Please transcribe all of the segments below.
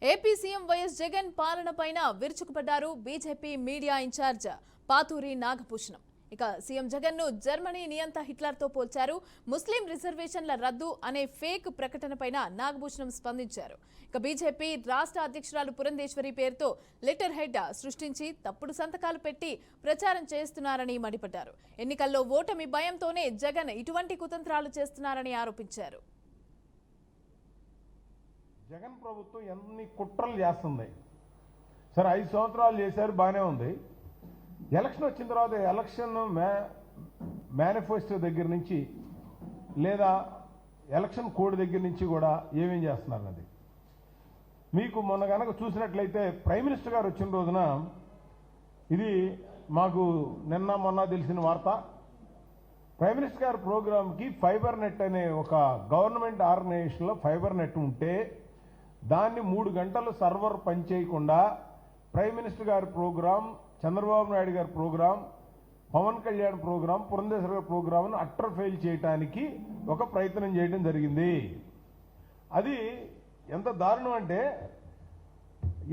AP CM YS Jagan పాలన పైన విరుచుకుపడ్డారు BJP media incharge Pathuri Nagabhushanam. ఇక సీఎం జగన్ ను జర్మనీ నియంత హిట్లర్ తో పోల్చారు. ముస్లిం రిజర్వేషన్ల రద్దు అనే ఫేక్ ప్రకటనపైన నాగభూషణం స్పందించారు. ఇక బీజేపీ రాష్ట్ర అధ్యక్షురాలు పురంధేశ్వరి పేరుతో లెటర్ హెడ్ సృష్టించి తప్పుడు సంతకాలు పెట్టి ప్రచారం చేస్తున్నారని మండిపడ్డారు. ఎన్నికల్లో ఓటమి భయంతోనే జగన్ ఇటువంటి కుతంత్రాలు చేస్తున్నారని ఆరోపించారు. జగన్ ప్రభుత్వం ఎన్ని కుట్రలు చేస్తుంది. సరే 5 సంవత్సరాలు చేశారు, బాగానే ఉంది. ఎలక్షన్ వచ్చిన తర్వాత ఎలక్షన్ మేనిఫెస్టో దగ్గర నుంచి లేదా ఎలక్షన్ కోడ్ దగ్గర నుంచి కూడా ఏమేం చేస్తున్నారన్నది మీకు మొన్న కనుక చూసినట్లయితే ప్రైమ్ మినిస్టర్ గారు వచ్చిన రోజున ఇది మాకు నిన్న మొన్న తెలిసిన వార్త. ప్రైమ్ మినిస్టర్ గారి ప్రోగ్రామ్కి ఫైబర్ నెట్ అనే ఒక గవర్నమెంట్ ఆర్గనైజేషన్లో ఫైబర్ నెట్ ఉంటే దాన్ని 3 గంటలు సర్వర్ పనిచేయకుండా ప్రైమ్ మినిస్టర్ గారి ప్రోగ్రాం, చంద్రబాబు నాయుడు గారి ప్రోగ్రాం, పవన్ కళ్యాణ్ ప్రోగ్రాం, పురంధేశ్వరి గారి ప్రోగ్రాంను అట్టర్ ఫెయిల్ చేయడానికి ఒక ప్రయత్నం చేయడం జరిగింది. అది ఎంత దారుణం అంటే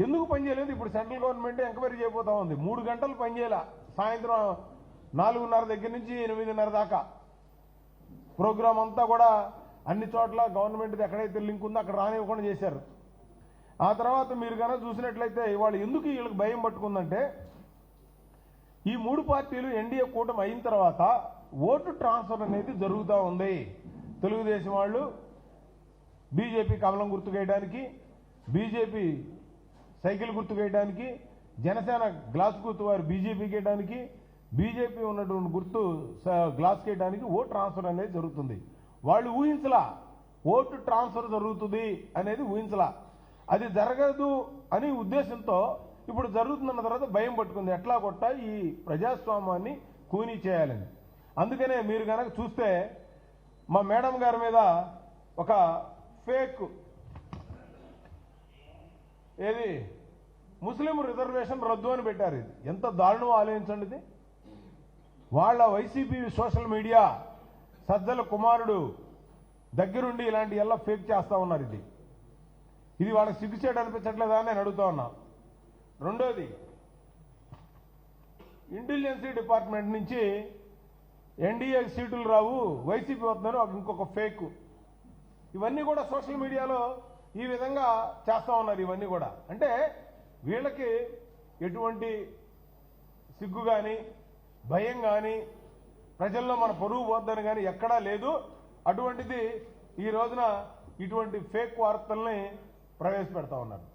ఎందుకు పనిచేయలేదు? ఇప్పుడు సెంట్రల్ గవర్నమెంట్ ఎంక్వైరీ చేయబోతా ఉంది. 3 గంటలు పనిచేయాల, సాయంత్రం 4:30 దగ్గర నుంచి 8:30 దాకా ప్రోగ్రాం అంతా కూడా అన్ని చోట్ల గవర్నమెంట్ ఎక్కడైతే లింక్ ఉందో అక్కడ రానివ్వకుండా చేశారు. ఆ తర్వాత మీరు కనుక చూసినట్లయితే ఇవాళ ఎందుకు వీళ్ళకి భయం పట్టుకుందంటే ఈ 3 పార్టీలు ఎన్డీఏ కూటమి అయిన తర్వాత ఓటు ట్రాన్స్ఫర్ అనేది జరుగుతూ ఉంది. తెలుగుదేశం వాళ్ళు బీజేపీ కమలం గుర్తుకేయడానికి, బీజేపీ సైకిల్ గుర్తుకేయడానికి, జనసేన గ్లాస్ గుర్తు వారు బీజేపీకి వేయడానికి, బీజేపీ ఉన్నటువంటి గుర్తు గ్లాస్ వేయడానికి ఓటు ట్రాన్స్ఫర్ అనేది జరుగుతుంది. వాళ్ళు ఊహించలా ఓటు ట్రాన్స్ఫర్ జరుగుతుంది అనేది ఊహించలా. అది జరగదు అని ఉద్దేశంతో ఇప్పుడు జరుగుతున్న తర్వాత భయం పట్టుకుంది. ఎట్లా కొట్ట ఈ ప్రజాస్వామ్యాన్ని కూనీ చేయాలని. అందుకనే మీరు కనుక చూస్తే మా మేడం గారి మీద ఒక ఫేక్ ఏది ముస్లిం రిజర్వేషన్ రద్దు అని పెట్టారు. ఇది ఎంత దారుణం ఆలోచించండి. ఇది వాళ్ళ వైసీపీ సోషల్ మీడియా సజ్జల కుమారుడు దగ్గరుండి ఇలాంటి ఎలా ఫేక్ చేస్తా ఉన్నారు. ఇది వాళ్ళకి సిగ్గుచేటు అనిపించట్లేదా అని నేను అడుగుతా ఉన్నా. రెండోది, ఇంటెలిజెన్సీ డిపార్ట్మెంట్ నుంచి ఎన్డీఏ సీటులు రావు, వైసీపీ వస్తున్నారు, ఇంకొక ఫేక్. ఇవన్నీ కూడా సోషల్ మీడియాలో ఈ విధంగా చేస్తా ఉన్నారు. ఇవన్నీ కూడా అంటే వీళ్ళకి ఎటువంటి సిగ్గు కానీ భయం కానీ ప్రజల్లో మన పరువు పోద్దని కానీ ఎక్కడా లేదు. అటువంటిది ఈ రోజున ఇటువంటి ఫేక్ వార్తల్ని ప్రవేశపెడతా ఉన్నారు.